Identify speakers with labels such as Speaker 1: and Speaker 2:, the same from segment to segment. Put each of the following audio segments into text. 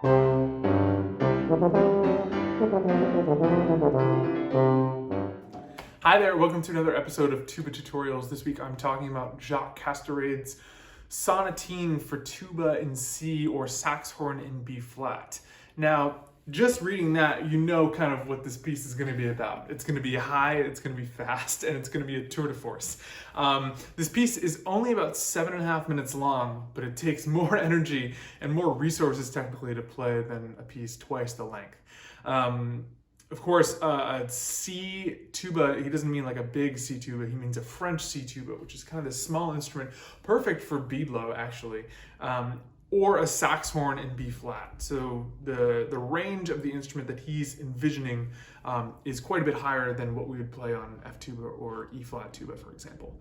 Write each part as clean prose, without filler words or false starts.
Speaker 1: Hi there, welcome to another episode of Tuba Tutorials. This week I'm talking about Jacques Casterede's Sonatine for tuba in C or sax horn in B flat. Now, just reading that, you know kind of what this piece is going to be about. It's going to be high, it's going to be fast, and it's going to be a tour de force. This piece is only about 7.5 minutes long, but it takes more energy and more resources technically to play than a piece twice the length. Of course, a C tuba, he doesn't mean like a big C tuba, he means a French C tuba, which is kind of this small instrument, perfect for beadlo actually, or a sax horn in B flat. So the range of the instrument that he's envisioning is quite a bit higher than what we would play on F tuba or E flat tuba, for example.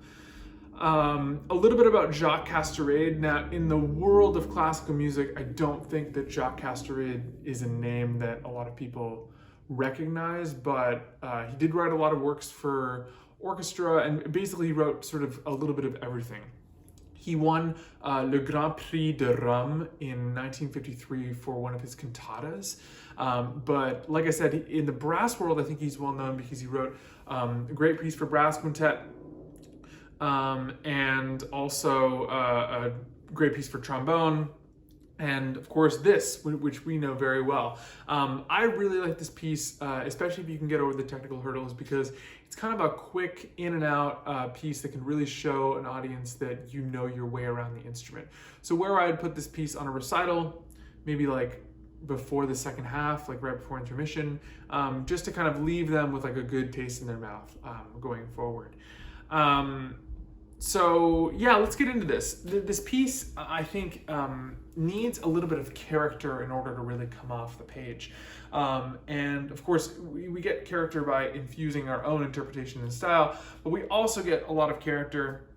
Speaker 1: A little bit about Jacques Casterede. Now, in the world of classical music, I don't think that Jacques Casterede is a name that a lot of people recognize, but he did write a lot of works for orchestra, and basically he wrote sort of a little bit of everything. He won Le Grand Prix de Rome in 1953 for one of his cantatas. But like I said, in the brass world, I think he's well known because he wrote a great piece for brass quintet, and also a great piece for trombone. And of course this, which we know very well. I really like this piece, especially if you can get over the technical hurdles, because it's kind of a quick in and out piece that can really show an audience that you know your way around the instrument. So where I'd put this piece on a recital, maybe like before the second half, like right before intermission, just to kind of leave them with like a good taste in their mouth going forward. So yeah, let's get into this. This piece, I think, needs a little bit of character in order to really come off the page. And of course, we get character by infusing our own interpretation and style, but we also get a lot of character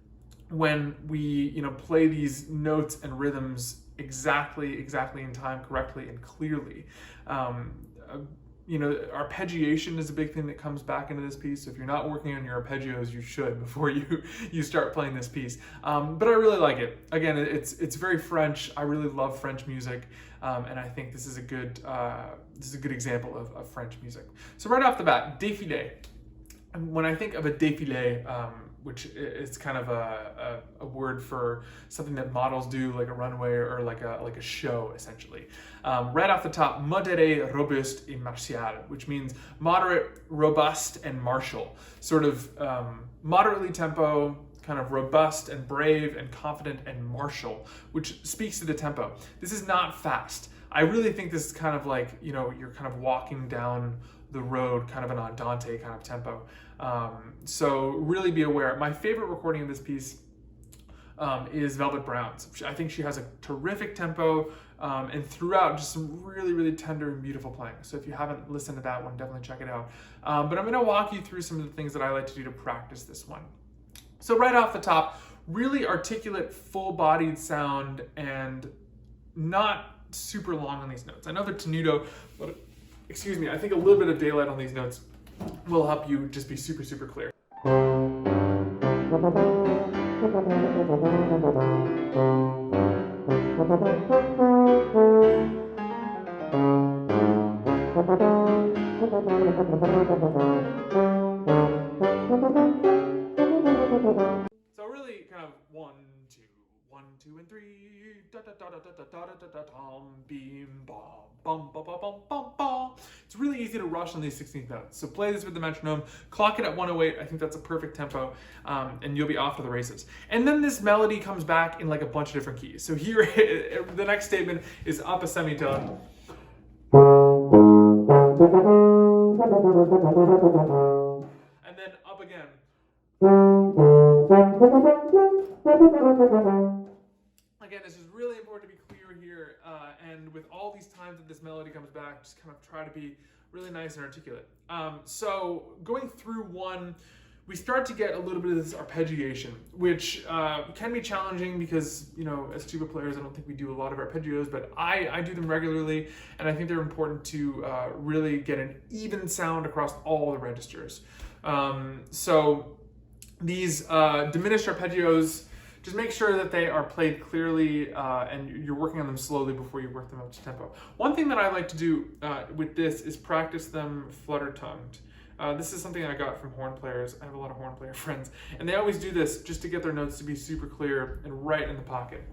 Speaker 1: when we, play these notes and rhythms exactly in time, correctly and clearly. Arpeggiation is a big thing that comes back into this piece. So if you're not working on your arpeggios, you should before you start playing this piece. But I really like it. Again, it's very French. I really love French music, and I think this is a good example of French music. So right off the bat, défilé. When I think of a défilé, which is kind of a word for something that models do, like a runway or like a show, essentially. Right off the top, modéré, robuste, et martial, which means moderate, robust, and martial. Sort of moderately tempo, kind of robust and brave and confident and martial, which speaks to the tempo. This is not fast. I really think this is kind of like, you're kind of walking down the road, kind of an andante kind of tempo. So really be aware. My favorite recording of this piece is Velvet Brown's. I think she has a terrific tempo, and throughout just some really tender and beautiful playing. So if you haven't listened to that one, definitely check it out. But I'm going to walk you through some of the things that I like to do to practice this one. So right off the top, really articulate, full-bodied sound and not super long on these notes. I know they're tenuto, but excuse me, I think a little bit of daylight on these notes will help you just be super clear. So really kind of 1, 2, and 3, da da da da da da da da da beam bum bum bum bum bum bum. It's really easy to rush on these 16th notes. So play this with the metronome, clock it at 108. I think that's a perfect tempo, and you'll be off to the races. And then this melody comes back in like a bunch of different keys. So here, the next statement is up a semitone. And then up again. Again, this is really important to be clear here, and with all these times that this melody comes back, just kind of try to be really nice and articulate. So going through one, we start to get a little bit of this arpeggiation, which can be challenging because, as tuba players, I don't think we do a lot of arpeggios, but I do them regularly, and I think they're important to really get an even sound across all the registers. So these diminished arpeggios just make sure that they are played clearly and you're working on them slowly before you work them up to tempo. One thing that I like to do with this is practice them flutter-tongued. This is something I got from horn players. I have a lot of horn player friends, and they always do this just to get their notes to be super clear and right in the pocket.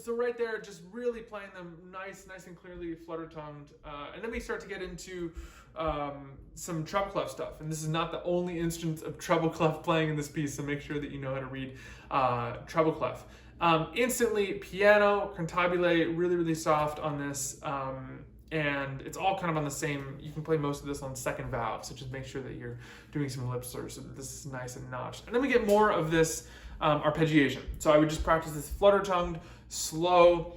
Speaker 1: So right there, just really playing them nice and clearly flutter-tongued. And then we start to get into some treble clef stuff. And this is not the only instance of treble clef playing in this piece, so make sure that you know how to read treble clef. Instantly, piano, cantabile, really soft on this. And it's all kind of on the same, you can play most of this on second valve, so just make sure that you're doing some lip slurs so that this is nice and notched. And then we get more of this arpeggiation. So I would just practice this flutter-tongued, slow.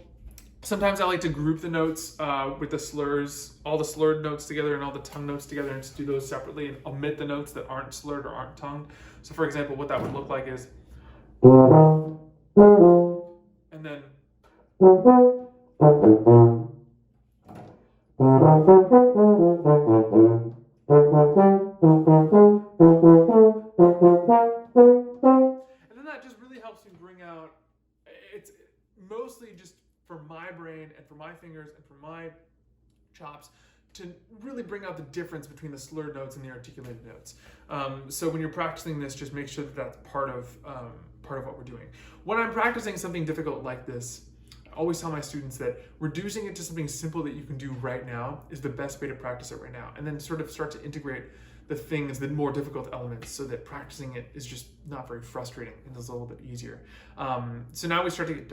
Speaker 1: Sometimes I like to group the notes with the slurs, all the slurred notes together and all the tongue notes together, and just do those separately and omit the notes that aren't slurred or aren't tongued. So for example, what that would look like is, and then, that just really helps me bring out, it's mostly just for my brain and for my fingers and for my chops to really bring out the difference between the slurred notes and the articulated notes. So when you're practicing this, just make sure that that's part of what we're doing. When I'm practicing something difficult like this, I always tell my students that reducing it to something simple that you can do right now is the best way to practice it right now, and then sort of start to integrate the things, the more difficult elements, so that practicing it is just not very frustrating and is a little bit easier. So now we start to get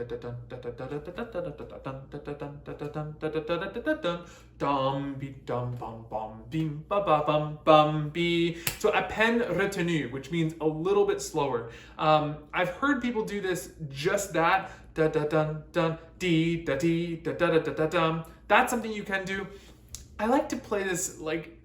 Speaker 1: so à peine retenu, which means a little bit slower. I've heard people do this just that, da da dun dun dee da dee da da da da da dum. That's something you can do. I like to play this like.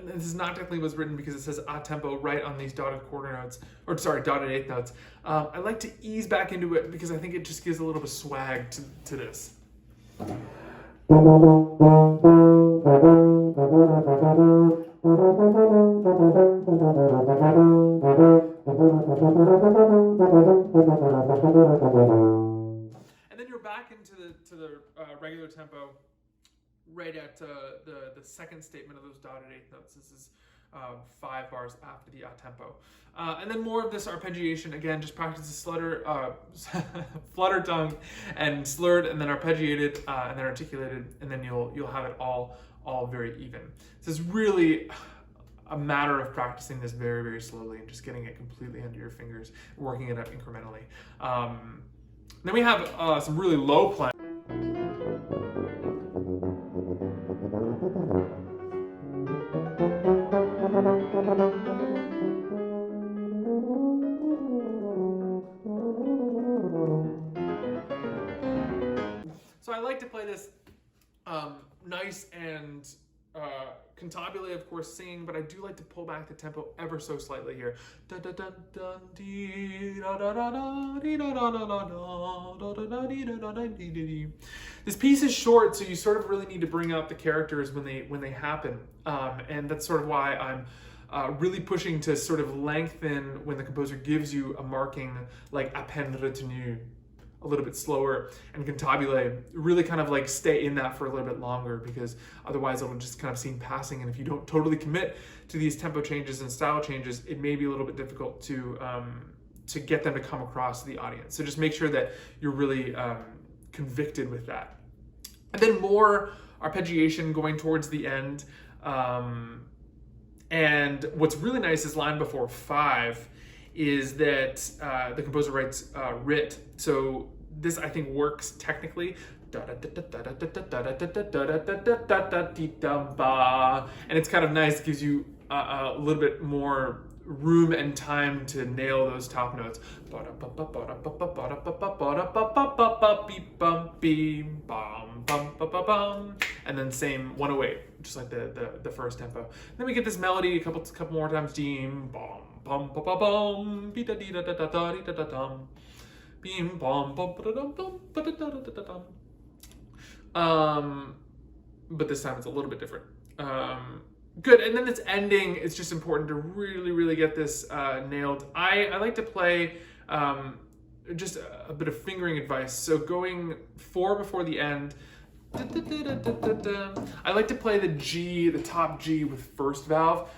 Speaker 1: This is not technically was written because it says a tempo right on these dotted quarter notes, or sorry, dotted eighth notes. I like to ease back into it because I think it just gives a little bit of swag to this. And then you're back into the regular tempo. Right at the second statement of those dotted eighth notes. This is 5 bars after the tempo. And then more of this arpeggiation. Again, just practice the flutter tongue and slurred, and then arpeggiated, and then articulated, and then you'll have it all very even. So it's really a matter of practicing this very slowly and just getting it completely under your fingers, working it up incrementally. Then we have some really low playing. So I like to play this nice and cantabile, of course, singing, but I do like to pull back the tempo ever so slightly here. This piece is short, so you sort of really need to bring out the characters when they happen, and that's sort of why I'm really pushing to sort of lengthen when the composer gives you a marking like à peine retenu, a little bit slower, and cantabile, really kind of like stay in that for a little bit longer, because otherwise it'll just kind of seem passing, and if you don't totally commit to these tempo changes and style changes, it may be a little bit difficult to get them to come across to the audience. So just make sure that you're really convicted with that. And then more arpeggiation going towards the end. And what's really nice is line before 5 is that the composer writes writ. So this, I think, works technically. And it's kind of nice, gives you a little bit more room and time to nail those top notes. And then same 108, just like the first tempo. Then we get this melody a couple more times. pom pa pa bum, be da dee da da da da dee da da dum, beam bum bum ba da dum dum ba da da da da dum. But this time it's a little bit different. Good, and then this ending, it's just important to really, really get this nailed. I like to play just a bit of fingering advice. So going 4 before the end, I like to play the G, the top G with first valve.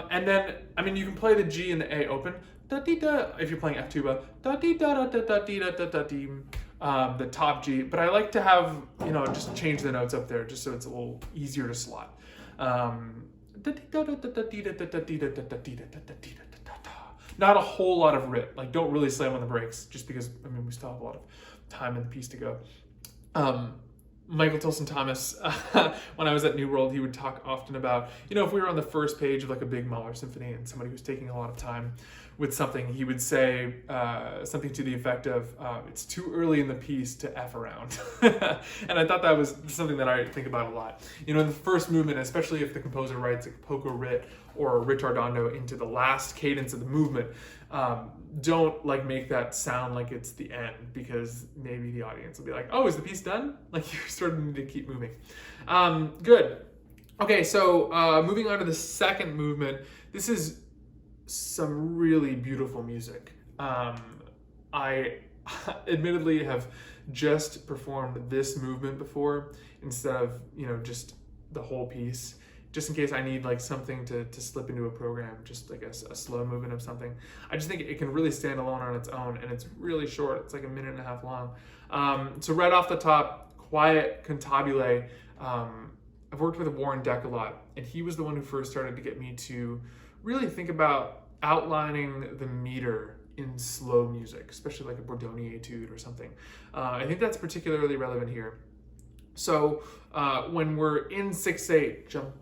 Speaker 1: And then, I mean, you can play the G and the A open. Da dee da. If you're playing F tuba, da dee da da da da dee da da da dee. The top G, but I like to have, you know, just change the notes up there just so it's a little easier to slot. Not a whole lot of writ. Like, don't really slam on the brakes, just because, I mean, we still have a lot of time in the piece to go. Michael Tilson Thomas, when I was at New World, he would talk often about, you know, if we were on the first page of like a big Mahler symphony and somebody was taking a lot of time with something, he would say something to the effect of, it's too early in the piece to F around. And I thought that was something that I think about a lot. You know, in the first movement, especially if the composer writes a poco writ or a ritardando into the last cadence of the movement, don't like make that sound like it's the end, because maybe the audience will be like, oh, is the piece done? Like, you sort of need to keep moving. Good. Okay, so moving on to the second movement. This is some really beautiful music. I admittedly have just performed this movement before instead of, you know, just the whole piece, just in case I need like something to slip into a program, just like a slow movement of something. I just think it can really stand alone on its own, and it's really short. It's like a minute and a half long. So right off the top, quiet cantabile. I've worked with Warren Deck a lot, and he was the one who first started to get me to really think about outlining the meter in slow music, especially like a Bordoni etude or something. I think that's particularly relevant here. So when we're in 6/8, jump,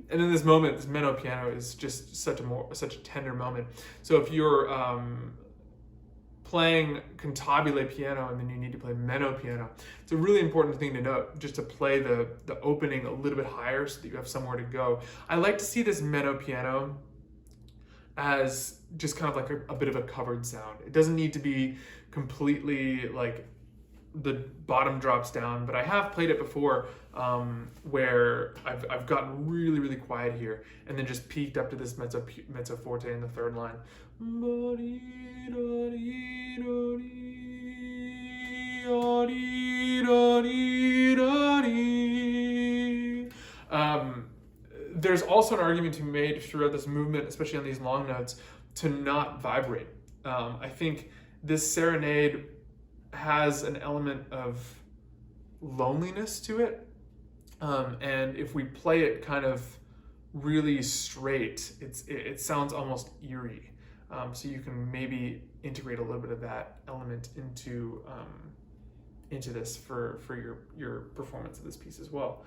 Speaker 1: and in this moment, this meno piano is just such a tender moment. So if you're playing cantabile piano and then you need to play meno piano, it's a really important thing to note, just to play the opening a little bit higher so that you have somewhere to go. I like to see this meno piano as just kind of like a bit of a covered sound. It doesn't need to be completely like the bottom drops down, but I have played it before where I've gotten really, really quiet here and then just peaked up to this mezzo forte in the third line. There's also an argument to be made throughout this movement, especially on these long notes, to not vibrate. I think this serenade has an element of loneliness to it, and if we play it kind of really straight, it sounds almost eerie. So you can maybe integrate a little bit of that element into this for your performance of this piece as well.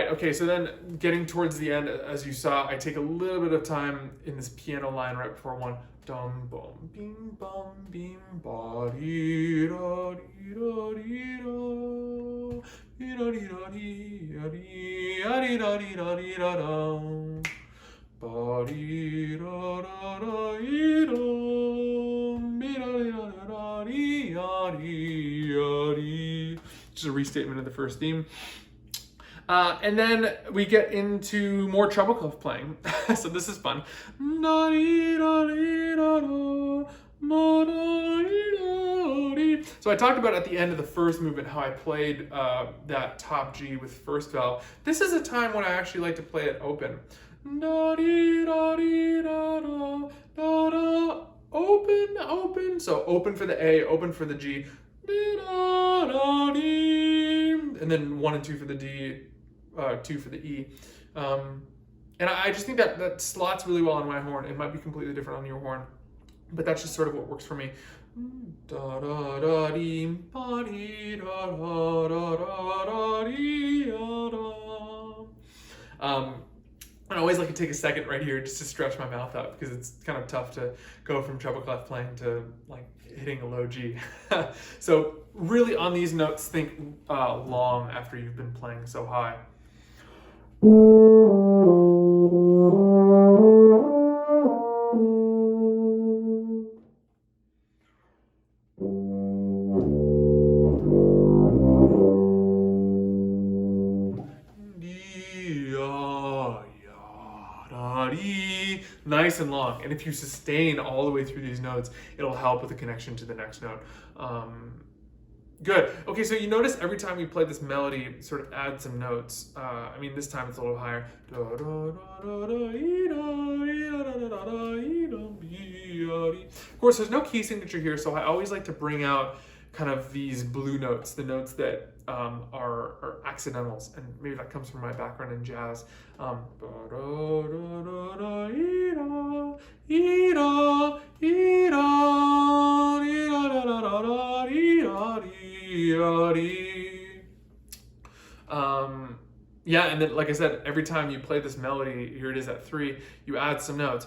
Speaker 1: right, okay, so then getting towards the end, as you saw, I take a little bit of time in this piano line right before one. Dum bum bing bum bing ba dee da dee da dee da dee da dee da dee da dee da dee da dee da da ba dee da da da dee da dee da da dee da dee. Just a restatement of the first theme. And then we get into more treble clef playing. So this is fun. So I talked about at the end of the first movement how I played that top G with first vowel. This is a time when I actually like to play it open. Open, open. So open for the A, open for the G. And then 1 and 2 for the D, 2 for the E. And I just think that slots really well on my horn. It might be completely different on your horn, but that's just sort of what works for me. Da da da dee ba dee da da da da dee da da. I always like to take a second right here just to stretch my mouth out because it's kind of tough to go from treble clef playing to like hitting a low G. So really on these notes, think long after you've been playing so high. Nice and long, and if you sustain all the way through these notes, it'll help with the connection to the next note. Good. Okay, so you notice every time we play this melody, sort of add some notes. I mean, this time it's a little higher. Of course, there's no key signature here, so I always like to bring out kind of these blue notes, the notes that are accidentals, and maybe that comes from my background in jazz. Yeah, and then like I said, every time you play this melody, here it is at 3, you add some notes.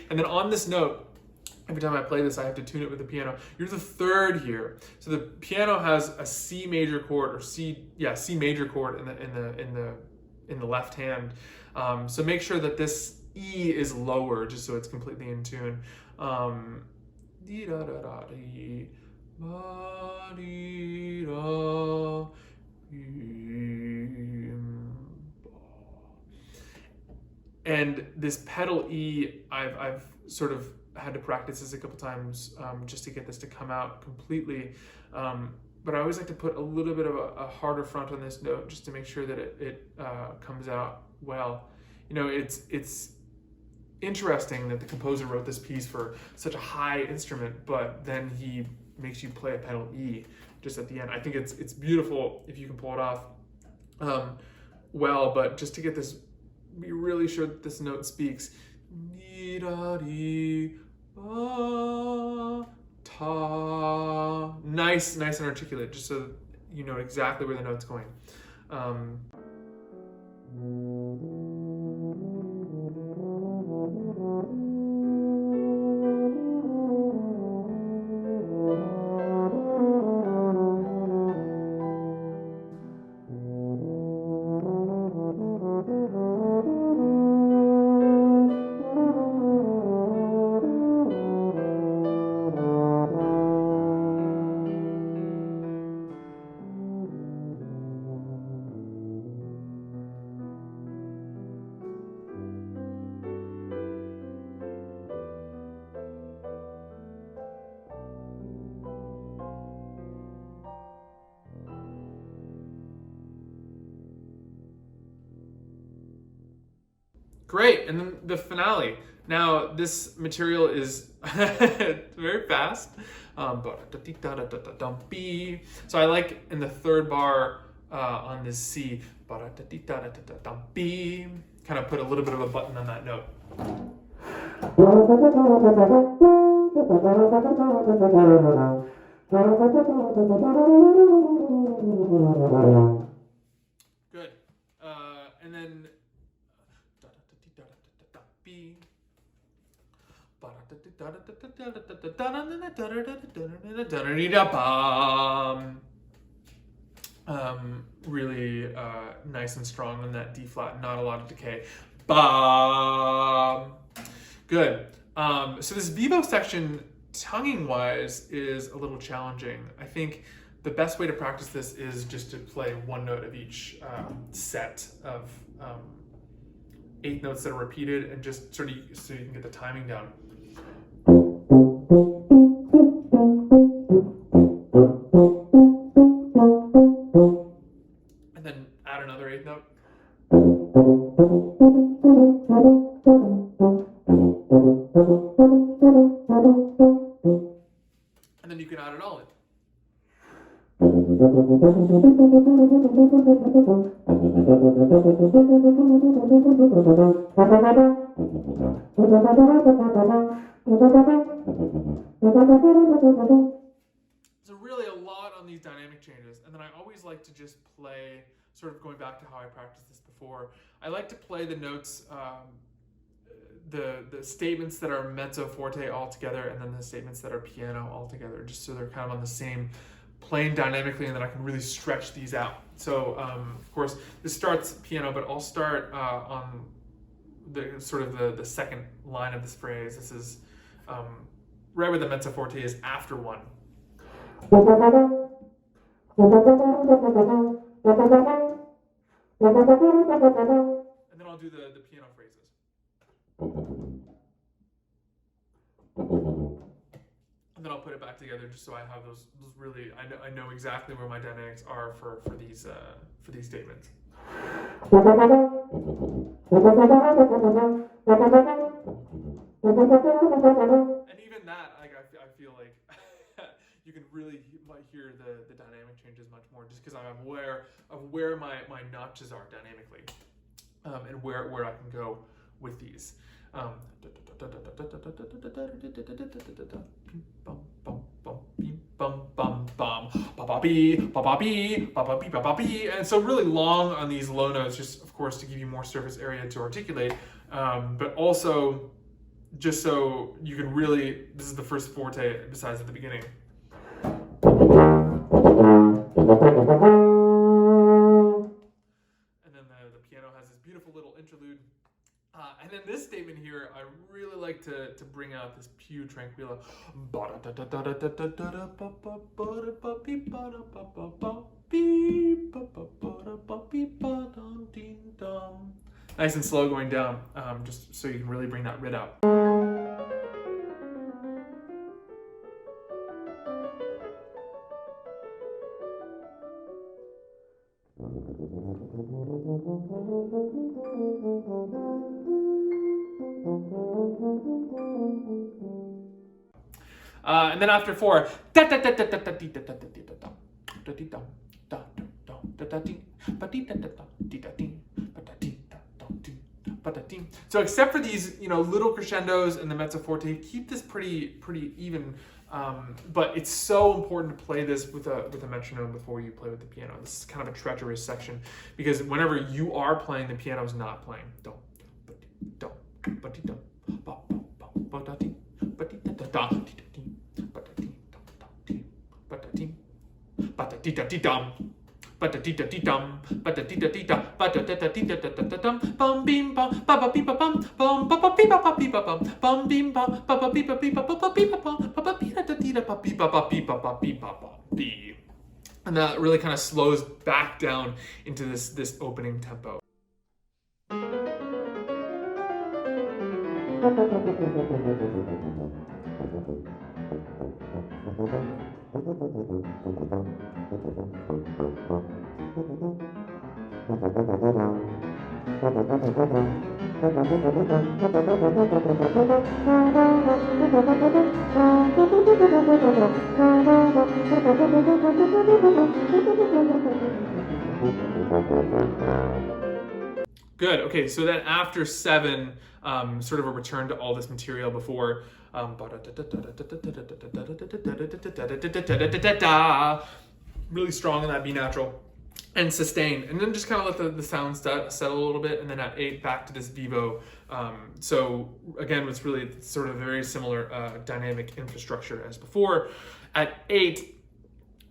Speaker 1: And then on this note, every time I play this, I have to tune it with the piano. You're the third here. So the piano has a C major chord, or C major chord in the left hand. So make sure that this E is lower, just so it's completely in tune. And this pedal E, I've sort of had to practice this a couple times just to get this to come out completely. But I always like to put a little bit of a harder front on this note just to make sure that it comes out well. You know, it's interesting that the composer wrote this piece for such a high instrument, but then he makes you play a pedal E just at the end. I think it's beautiful if you can pull it off well, but just to get this, be really sure that this note speaks. Nice and articulate, just so you know exactly where the note's going. Great, and then the finale. Now, this material is very fast. So I like in the third bar on this C, kind of put a little bit of a button on that note. Good. And then B. Really nice and strong on that D flat, not a lot of decay. Ba. Good. So this vivo section, tonguing wise, is a little challenging. I think the best way to practice this is just to play one note of each set of eighth notes that are repeated, and just sort of so you can get the timing down. And then add another eighth note. And then you can add it all in. So really a lot on these dynamic changes, and then I always like to just play, sort of going back to how I practiced this before, I like to play the notes, the statements that are mezzo forte all together, and then the statements that are piano all together, just so they're kind of on the same plane dynamically, and then I can really stretch these out. So of course this starts piano, but I'll start on the sort of the second line of this phrase. This is right where the mezzo forte is after one. And then I'll do the piano phrases. And then I'll put it back together just so I have those really, I know exactly where my dynamics are for these statements. And even that, I feel like you can really hear the dynamic changes much more, just because I'm aware of where my notches are dynamically, and where I can go with these. And so really long on these low notes, just of course to give you more surface area to articulate, but also just so you can really, this is the first forte besides at the beginning. And then the piano has this beautiful little interlude. And then this statement here, I really like to bring out this più tranquillo. Nice and slow going down, just so you can really bring that rid out. And then after four, so except for these, little crescendos and the mezzo forte, keep this pretty even. But it's so important to play this with a metronome before you play with the piano. This is kind of a treacherous section, because whenever you are playing, the piano is not playing. And that really kind of slows back down into this opening tempo. Good. Okay, so then after 7, sort of a return to all this material before. Really strong in that B natural and sustain, and then just kind of let the sound settle a little bit, and then at 8 back to this vivo. So again, it's really sort of a very similar dynamic infrastructure as before. At 8,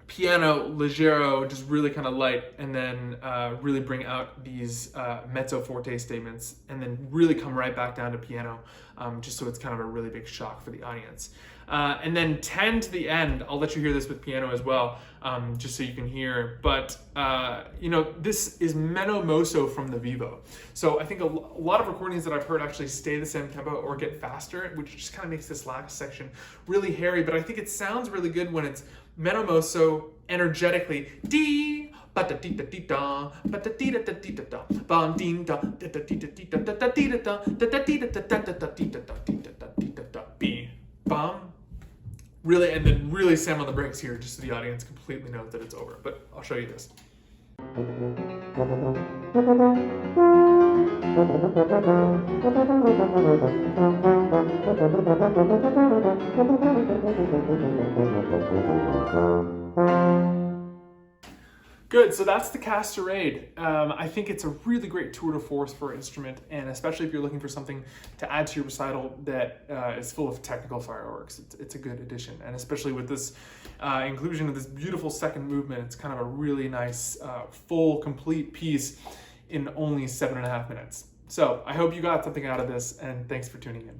Speaker 1: piano leggero, just really kind of light, and then really bring out these mezzo forte statements, and then really come right back down to piano, just so it's kind of a really big shock for the audience. And then 10 to the end, I'll let you hear this with piano as well, just so you can hear. But, this is meno mosso from the vivo. So I think a lot of recordings that I've heard actually stay the same tempo or get faster, which just kind of makes this last section really hairy. But I think it sounds really good when it's meno mosso energetically. D, ba-da-dee-da-dee-da, ba-da-dee-da-da-dee-da-da, bam-dee-da, da-da-dee-da-da-dee-da-da-dee-da-da-dee-da-da-dee-da-da-dee-da-da, B, bam. Really, and then really slam on the brakes here, just so the audience completely knows that it's over. But I'll show you this. Good, so that's the Casterede. I think it's a really great tour de force for an instrument, and especially if you're looking for something to add to your recital that is full of technical fireworks, it's a good addition. And especially with this inclusion of this beautiful second movement, it's kind of a really nice, full, complete piece in only 7.5 minutes. So I hope you got something out of this, and thanks for tuning in.